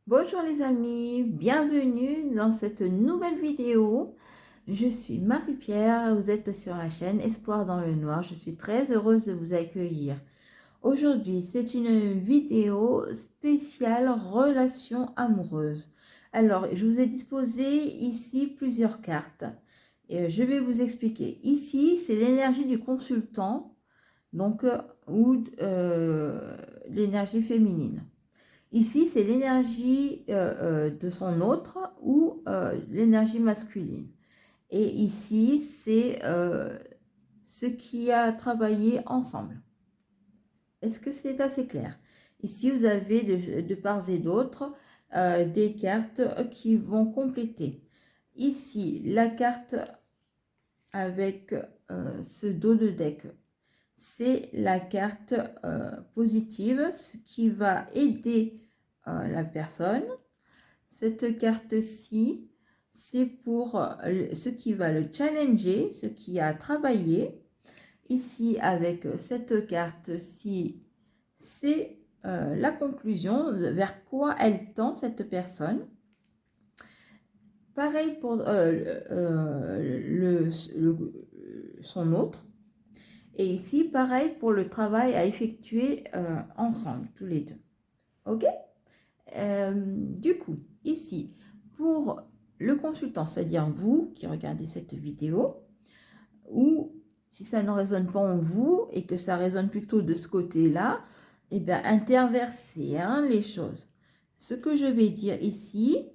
Bonjour les amis, bienvenue dans cette nouvelle vidéo. Je suis Marie-Pierre, vous êtes sur la chaîne Espoir dans le Noir. Je suis très heureuse de vous accueillir. Aujourd'hui, c'est une vidéo spéciale relations amoureuses. Alors, je vous ai disposé ici plusieurs cartes. Et je vais vous expliquer. Ici, c'est l'énergie du consultant, donc, ou l'énergie féminine. Ici, c'est l'énergie de son autre ou l'énergie masculine. Et ici, c'est ce qui a travaillé ensemble. Est-ce que c'est assez clair? Ici, vous avez de part et d'autre des cartes qui vont compléter. Ici, la carte avec ce dos de deck, c'est la carte positive, ce qui va aider la personne. Cette carte-ci, c'est pour ce qui va le challenger, ce qui a travaillé. Ici, avec cette carte-ci, c'est la conclusion, vers quoi elle tend cette personne. Pareil pour son autre. Et ici, pareil pour le travail à effectuer ensemble, tous les deux. OK? Du coup, ici, pour le consultant, c'est-à-dire vous qui regardez cette vidéo, ou si ça ne résonne pas en vous et que ça résonne plutôt de ce côté-là, eh bien, interversez les choses. Ce que je vais dire ici,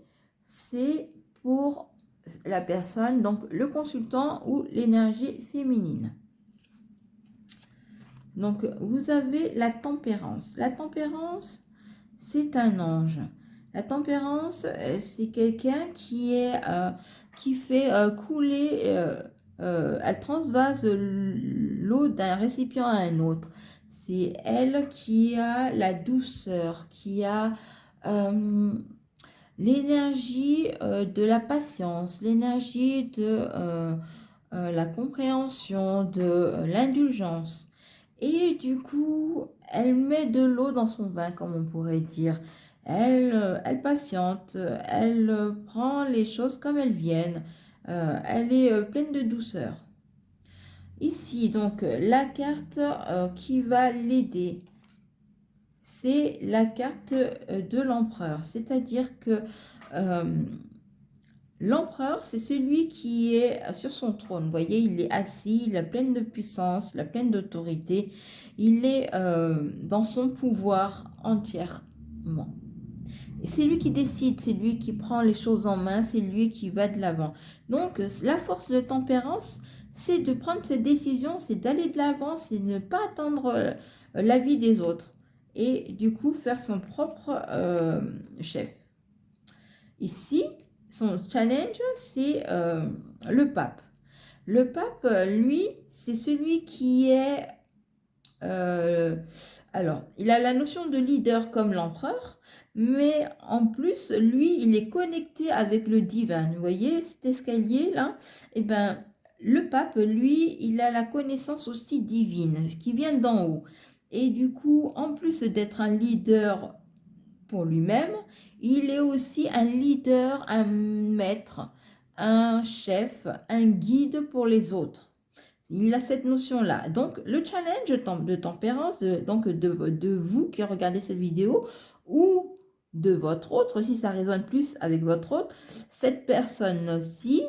c'est pour la personne, donc le consultant ou l'énergie féminine. Donc, vous avez la tempérance. La tempérance, c'est un ange. La tempérance, c'est quelqu'un qui fait couler, elle transvase l'eau d'un récipient à un autre. C'est elle qui a la douceur, qui a l'énergie de la patience, l'énergie de la compréhension, de l'indulgence. Et du coup, elle met de l'eau dans son vin, comme on pourrait dire. Elle patiente, elle prend les choses comme elles viennent. Elle est pleine de douceur. Ici, donc, la carte qui va l'aider, c'est la carte de l'empereur. C'est-à-dire que l'empereur, c'est celui qui est sur son trône. Vous voyez, il est assis, il a pleine de puissance, il a pleine d'autorité. Il est dans son pouvoir entièrement. Et c'est lui qui décide, c'est lui qui prend les choses en main, c'est lui qui va de l'avant. Donc, la force de tempérance, c'est de prendre ses décisions, c'est d'aller de l'avant, c'est de ne pas attendre l'avis des autres. Et du coup, faire son propre chef. Ici, son challenge, c'est le pape. Le pape, lui, c'est celui qui est... alors, il a la notion de leader comme l'empereur, mais en plus, lui, il est connecté avec le divin. Vous voyez cet escalier-là? Eh bien, le pape, lui, il a la connaissance aussi divine, qui vient d'en haut. Et du coup, en plus d'être un leader pour lui-même, il est aussi un leader, un maître, un chef, un guide pour les autres. Il a cette notion-là. Donc, le challenge de tempérance, de vous qui regardez cette vidéo, ou de votre autre, si ça résonne plus avec votre autre, cette personne-ci,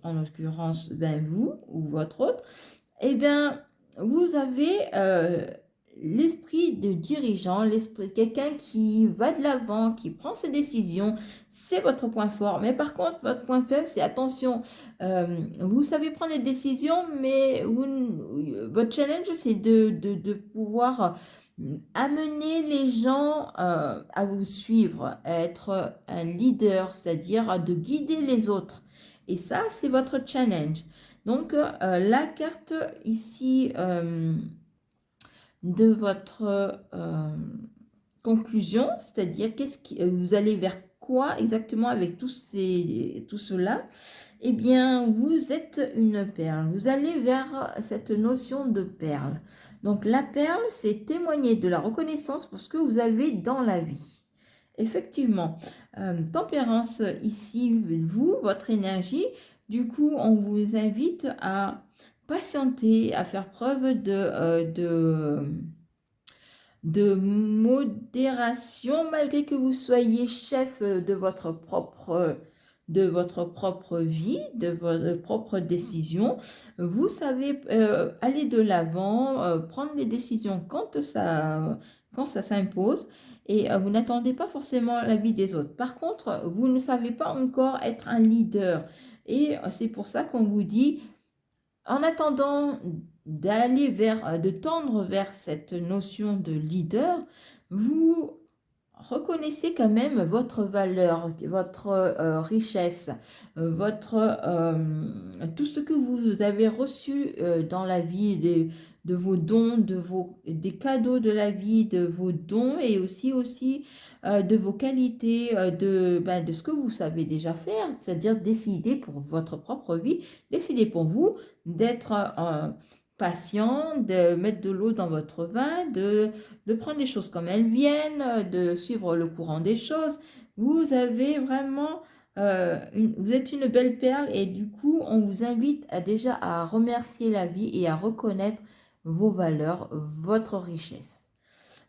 en l'occurrence, ben vous ou votre autre, eh bien, vous avez l'esprit de dirigeant, l'esprit quelqu'un qui va de l'avant, qui prend ses décisions, c'est votre point fort. Mais par contre, votre point faible, c'est attention, vous savez prendre des décisions, mais votre challenge, c'est de pouvoir amener les gens à vous suivre, à être un leader, c'est-à-dire de guider les autres. Et ça, c'est votre challenge. Donc, la carte ici de votre conclusion, c'est-à-dire vous allez vers quoi exactement avec tout cela? Eh bien, vous êtes une perle. Vous allez vers cette notion de perle. Donc, la perle, c'est témoigner de la reconnaissance pour ce que vous avez dans la vie. Effectivement, tempérance ici, vous, votre énergie, du coup, on vous invite à patienter, à faire preuve de modération, malgré que vous soyez chef de votre propre vie, de votre propre décision. Vous savez aller de l'avant, prendre les décisions quand ça s'impose. Et vous n'attendez pas forcément l'avis des autres. Par contre, vous ne savez pas encore être un leader. Et c'est pour ça qu'on vous dit, en attendant de tendre vers cette notion de leader, vous reconnaissez quand même votre valeur, votre richesse, tout ce que vous avez reçu dans la vie, de vos dons, des cadeaux de la vie, de vos dons et aussi de vos qualités, de ce que vous savez déjà faire, c'est-à-dire décider pour votre propre vie, décider pour vous d'être patient, de mettre de l'eau dans votre vin, de prendre les choses comme elles viennent, de suivre le courant des choses. Vous avez vraiment, vous êtes une belle perle et du coup, on vous invite déjà à remercier la vie et à reconnaître vos valeurs, votre richesse.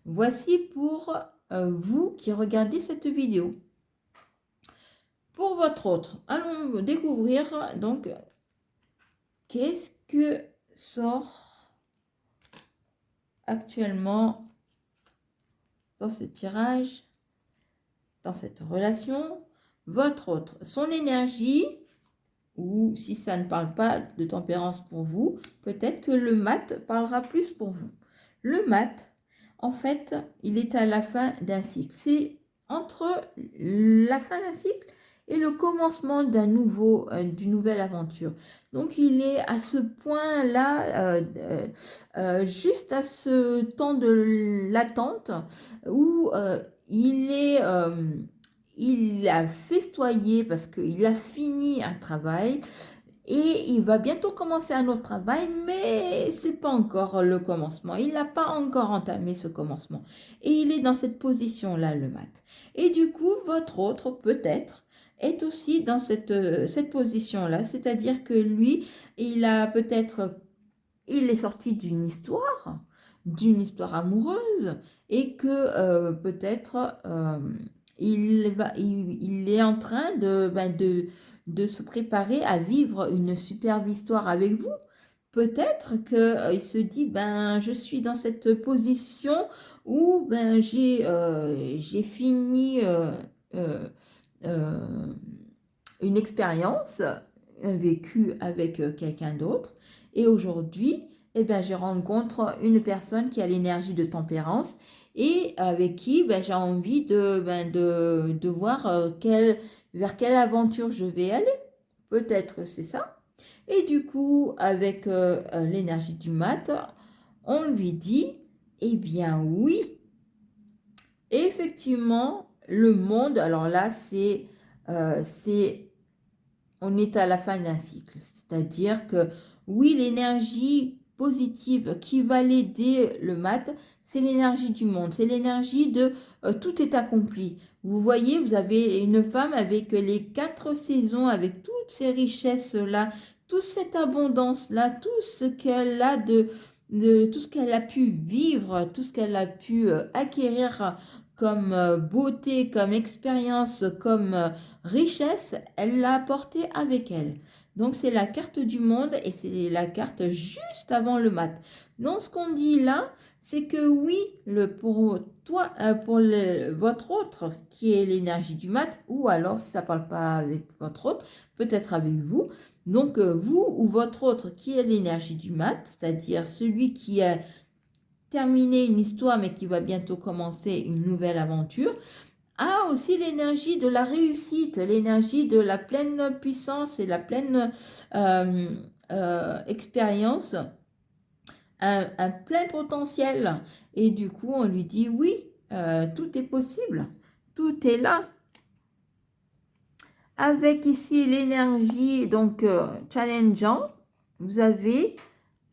Voici pour vous qui regardez cette vidéo. Pour votre autre, allons découvrir donc qu'est-ce que sort actuellement dans ce tirage, dans cette relation, votre autre, son énergie, ou si ça ne parle pas de tempérance pour vous, peut-être que le mat parlera plus pour vous. Le mat, en fait, il est à la fin d'un cycle. C'est entre la fin d'un cycle et le commencement d'une nouvelle aventure. Donc, il est à ce point-là, juste à ce temps de l'attente où il a festoyé parce qu'il a fini un travail et il va bientôt commencer un autre travail, mais c'est pas encore le commencement. Il n'a pas encore entamé ce commencement. Et il est dans cette position-là, le mat. Et du coup, votre autre, peut-être, est aussi dans cette position-là. C'est-à-dire que lui, il est sorti d'une histoire amoureuse, et que peut-être il est en train de se préparer à vivre une superbe histoire avec vous. Peut-être qu'il se dit, je suis dans cette position où j'ai fini euh, une expérience vécue avec quelqu'un d'autre. Et aujourd'hui, je rencontre une personne qui a l'énergie de tempérance et avec qui j'ai envie de voir vers quelle aventure je vais aller. Peut-être c'est ça. Et du coup, avec l'énergie du mat, on lui dit, eh bien oui, effectivement, le monde, alors là, on est à la fin d'un cycle. C'est-à-dire que oui, l'énergie positive qui va l'aider le mat, c'est l'énergie du monde, c'est l'énergie de tout est accompli. Vous voyez, vous avez une femme avec les 4 saisons, avec toutes ces richesses-là, toute cette abondance-là, tout ce qu'elle a tout ce qu'elle a pu vivre, tout ce qu'elle a pu acquérir comme beauté, comme expérience, comme richesse, elle l'a apporté avec elle. Donc, c'est la carte du monde et c'est la carte juste avant le mat. Donc, ce qu'on dit là, c'est que oui, pour toi, votre autre qui est l'énergie du mat, ou alors si ça ne parle pas avec votre autre, peut-être avec vous. Donc, vous ou votre autre qui est l'énergie du mat, c'est-à-dire celui qui a terminé une histoire mais qui va bientôt commencer une nouvelle aventure, a aussi l'énergie de la réussite, l'énergie de la pleine puissance et la pleine expérience, un plein potentiel. Et du coup, on lui dit oui, tout est possible, tout est là. Avec ici l'énergie donc challengeant, vous avez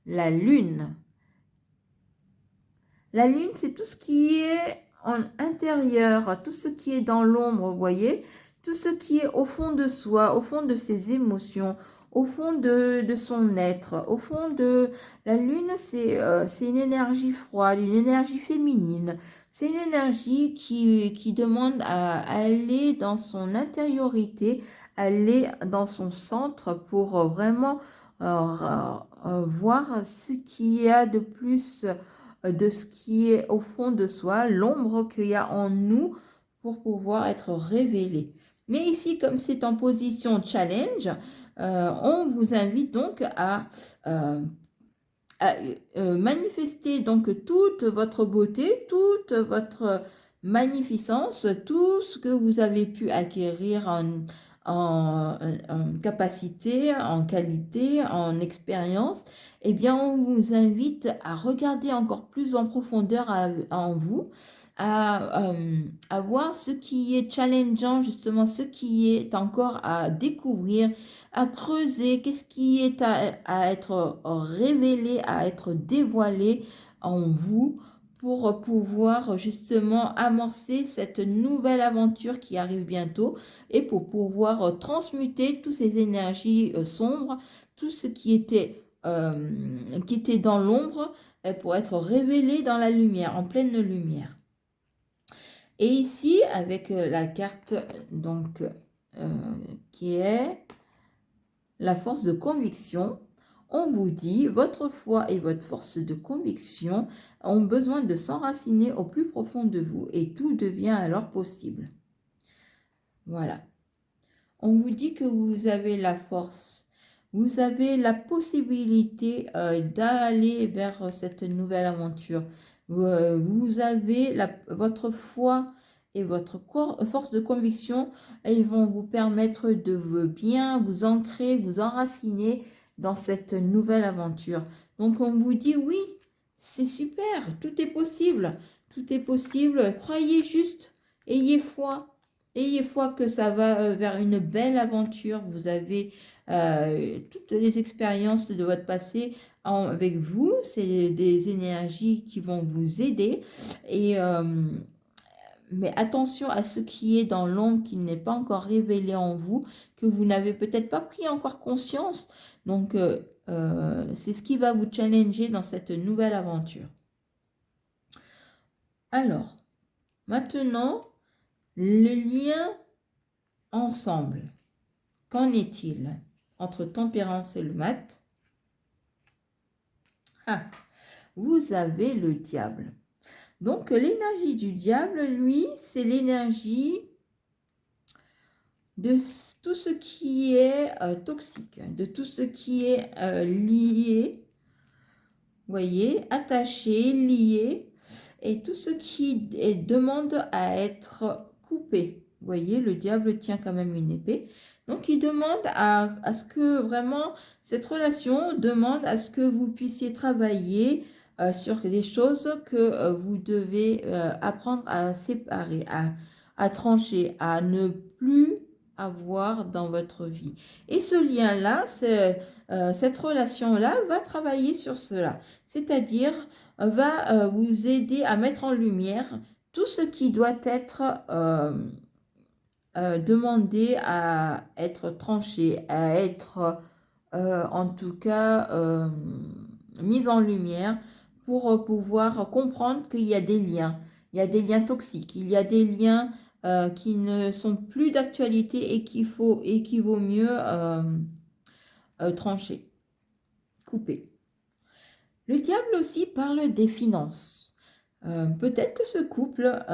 la lune. La lune, c'est tout ce qui est en intérieur, tout ce qui est dans l'ombre, vous voyez, tout ce qui est au fond de soi, au fond de ses émotions, au fond de son être, au fond de la lune, c'est une énergie froide, une énergie féminine. C'est une énergie qui demande à aller dans son intériorité, aller dans son centre pour vraiment voir ce qu'il y a de plus de ce qui est au fond de soi, l'ombre qu'il y a en nous pour pouvoir être révélé. Mais ici, comme c'est en position challenge, on vous invite donc euh, à manifester donc toute votre beauté, toute votre magnificence, tout ce que vous avez pu acquérir en capacité, en qualité, en expérience. Eh bien, on vous invite à regarder encore plus en profondeur en vous, à voir ce qui est challengeant, justement, ce qui est encore à découvrir, à creuser, qu'est-ce qui est à être révélé, à être dévoilé en vous pour pouvoir justement amorcer cette nouvelle aventure qui arrive bientôt et pour pouvoir transmuter toutes ces énergies sombres, tout ce qui était dans l'ombre pour être révélé dans la lumière, en pleine lumière. Et ici, avec la carte donc qui est la force de conviction, on vous dit, votre foi et votre force de conviction ont besoin de s'enraciner au plus profond de vous et tout devient alors possible. Voilà. On vous dit que vous avez la force, vous avez la possibilité d'aller vers cette nouvelle aventure. Vous avez votre foi et votre force de conviction, ils vont vous permettre de bien vous ancrer, vous enraciner dans cette nouvelle aventure. Donc on vous dit oui, c'est super, tout est possible, tout est possible, croyez juste, ayez foi. Ayez foi que ça va vers une belle aventure. Vous avez toutes les expériences de votre passé avec vous. C'est des énergies qui vont vous aider. Mais attention à ce qui est dans l'ombre, qui n'est pas encore révélé en vous, que vous n'avez peut-être pas pris encore conscience. Donc, c'est ce qui va vous challenger dans cette nouvelle aventure. Alors, maintenant, le lien ensemble. Qu'en est-il entre tempérance et le mat? Vous avez le diable. Donc, l'énergie du diable, lui, c'est l'énergie de tout ce qui est toxique, de tout ce qui est lié, vous voyez, attaché, lié, et tout ce qui demande à être coupé. Vous voyez, le diable tient quand même une épée. Donc, il demande à ce que vraiment, cette relation demande à ce que vous puissiez travailler sur les choses que vous devez apprendre à séparer, à trancher, à ne plus avoir dans votre vie. Et ce lien-là, cette relation-là va travailler sur cela. C'est-à-dire, va vous aider à mettre en lumière tout ce qui doit être demandé à être tranché, à être en tout cas mis en lumière pour pouvoir comprendre qu'il y a des liens. Il y a des liens toxiques, il y a des liens qui ne sont plus d'actualité et qu'il vaut mieux trancher, couper. Le diable aussi parle des finances. Peut-être que ce couple,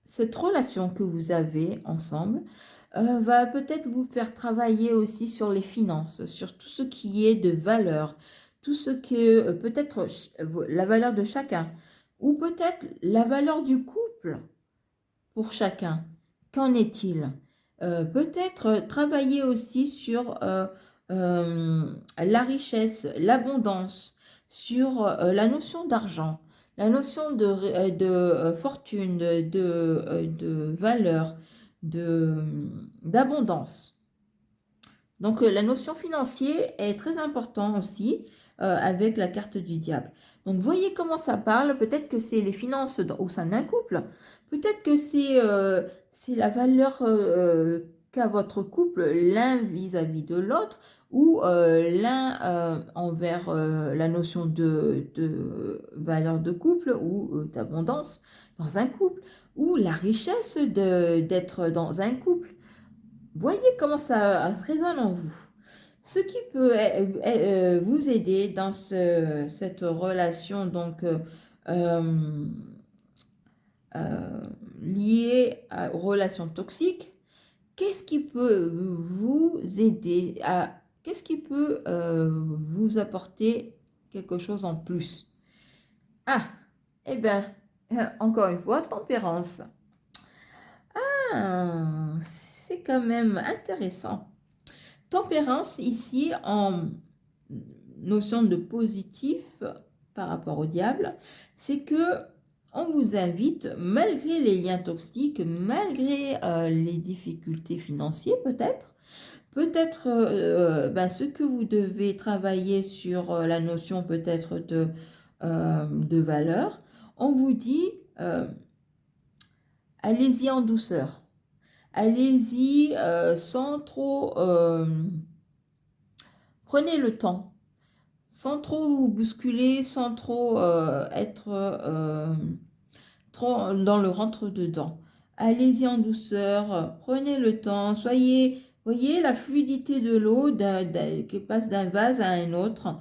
cette relation que vous avez ensemble, va peut-être vous faire travailler aussi sur les finances, sur tout ce qui est de valeur, tout ce que peut-être la valeur de chacun, ou peut-être la valeur du couple pour chacun. Qu'en est-il? Peut-être travailler aussi sur la richesse, l'abondance, sur la notion d'argent, la notion de fortune, de valeur, d'abondance. Donc, la notion financière est très importante aussi. avec la carte du diable. Donc, voyez comment ça parle. Peut-être que c'est les finances au sein d'un couple. Peut-être que c'est la valeur qu'a votre couple l'un vis-à-vis de l'autre ou l'un envers la notion de valeur de couple ou d'abondance dans un couple ou la richesse d'être dans un couple. Voyez comment ça résonne en vous. Ce qui peut vous aider dans cette relation donc liée aux relations toxiques, qu'est-ce qui peut vous aider à... Qu'est-ce qui peut vous apporter quelque chose en plus? Ah, eh bien, encore une fois, tempérance. Ah, c'est quand même intéressant. Tempérance, ici, en notion de positif par rapport au diable, c'est que on vous invite, malgré les liens toxiques, malgré les difficultés financières peut-être ce que vous devez travailler sur la notion peut-être de valeur, on vous dit allez-y en douceur. Allez-y sans trop... prenez le temps, sans trop vous bousculer, sans trop être trop dans le rentre-dedans. Allez-y en douceur, prenez le temps, soyez... Voyez la fluidité de l'eau qui passe d'un vase à un autre.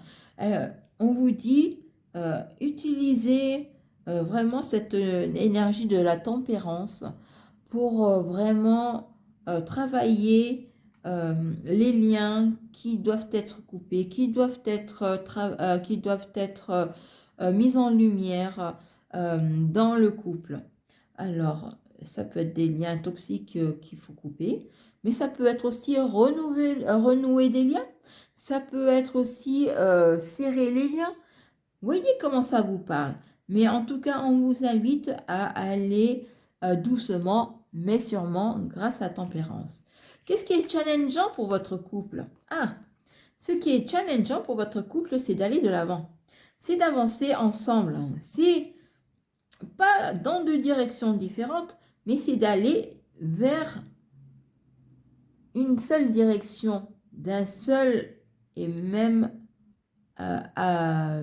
On vous dit, utilisez vraiment cette énergie de la tempérance pour vraiment travailler les liens qui doivent être coupés, qui doivent être mis en lumière dans le couple. Alors, ça peut être des liens toxiques qu'il faut couper, mais ça peut être aussi renouer des liens. Ça peut être aussi serrer les liens. Voyez comment ça vous parle. Mais en tout cas, on vous invite à aller doucement, mais sûrement grâce à tempérance. Qu'est-ce qui est challengeant pour votre couple? Ah, ce qui est challengeant pour votre couple, c'est d'aller de l'avant. C'est d'avancer ensemble. C'est pas dans deux directions différentes, mais c'est d'aller vers une seule direction, d'un seul et même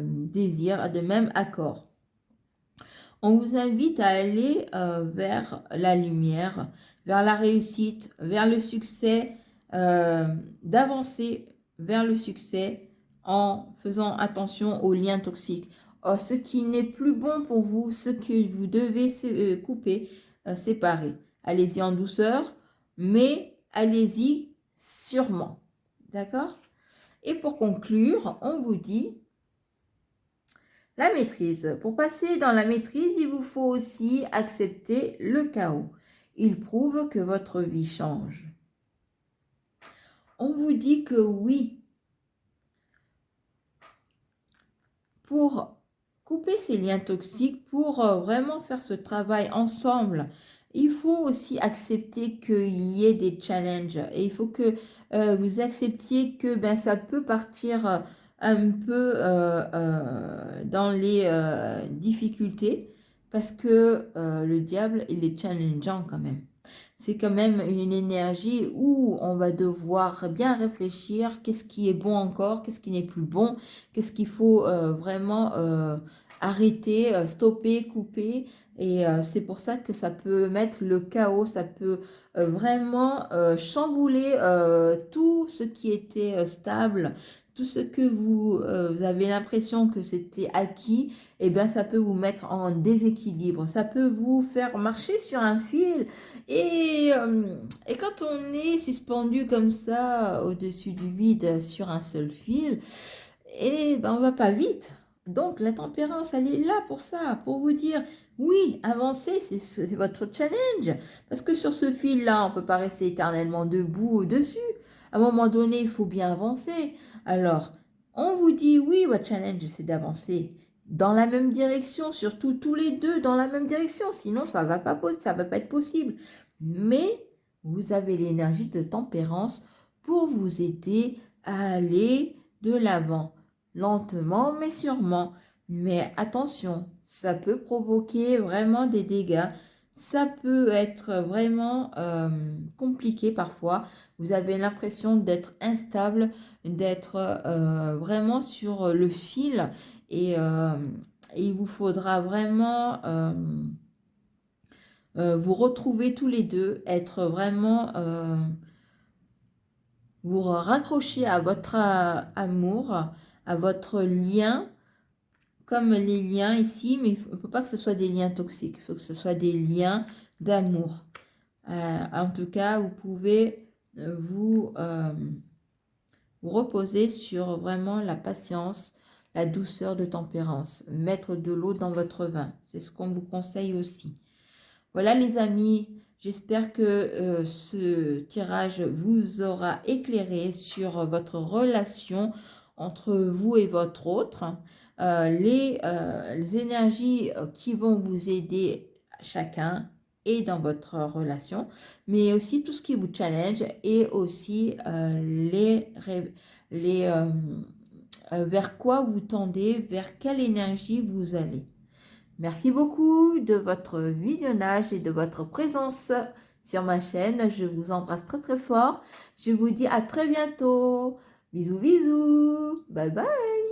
désir, de même accord. On vous invite à aller vers la lumière, vers la réussite, vers le succès, d'avancer vers le succès en faisant attention aux liens toxiques. Ce qui n'est plus bon pour vous, ce que vous devez couper, séparer. Allez-y en douceur, mais allez-y sûrement. D'accord? Et pour conclure, on vous dit la maîtrise. Pour passer dans la maîtrise, il vous faut aussi accepter le chaos. Il prouve que votre vie change. On vous dit que oui, pour couper ces liens toxiques, pour vraiment faire ce travail ensemble, il faut aussi accepter qu'il y ait des challenges. Et il faut que vous acceptiez que ça peut partir un peu dans les difficultés parce que le diable, il est challengeant quand même. C'est quand même une énergie où on va devoir bien réfléchir, qu'est-ce qui est bon encore, qu'est-ce qui n'est plus bon, qu'est-ce qu'il faut vraiment arrêter, stopper, couper. Et c'est pour ça que ça peut mettre le chaos, ça peut vraiment chambouler tout ce qui était stable, tout ce que vous avez l'impression que c'était acquis, et bien ça peut vous mettre en déséquilibre, ça peut vous faire marcher sur un fil. Et quand on est suspendu comme ça au-dessus du vide sur un seul fil, et ben on va pas vite. Donc la tempérance, elle est là pour ça, pour vous dire, oui, avancez, c'est votre challenge. Parce que sur ce fil-là, on ne peut pas rester éternellement debout dessus. À un moment donné, il faut bien avancer. Alors, on vous dit, oui, votre challenge, c'est d'avancer dans la même direction, surtout tous les deux dans la même direction. Sinon, ça va pas être possible. Mais vous avez l'énergie de tempérance pour vous aider à aller de l'avant. lentement mais sûrement. Mais attention, ça peut provoquer vraiment des dégâts. Ça peut être vraiment compliqué parfois. Vous avez l'impression d'être instable, d'être vraiment sur le fil et il vous faudra vraiment vous retrouver tous les deux, être vraiment vous raccrocher à votre amour, à votre lien, comme les liens ici, mais il ne faut pas que ce soit des liens toxiques, il faut que ce soit des liens d'amour. En tout cas, vous pouvez vous reposer sur vraiment la patience, la douceur de tempérance. Mettre de l'eau dans votre vin, c'est ce qu'on vous conseille aussi. Voilà les amis, j'espère que ce tirage vous aura éclairé sur votre relation entre vous et votre autre. Les énergies qui vont vous aider chacun et dans votre relation, mais aussi tout ce qui vous challenge et aussi vers quoi vous tendez, vers quelle énergie vous allez. Merci beaucoup de votre visionnage et de votre présence sur ma chaîne. Je vous embrasse très très fort. Je vous dis à très bientôt. Bisous bisous. Bye bye.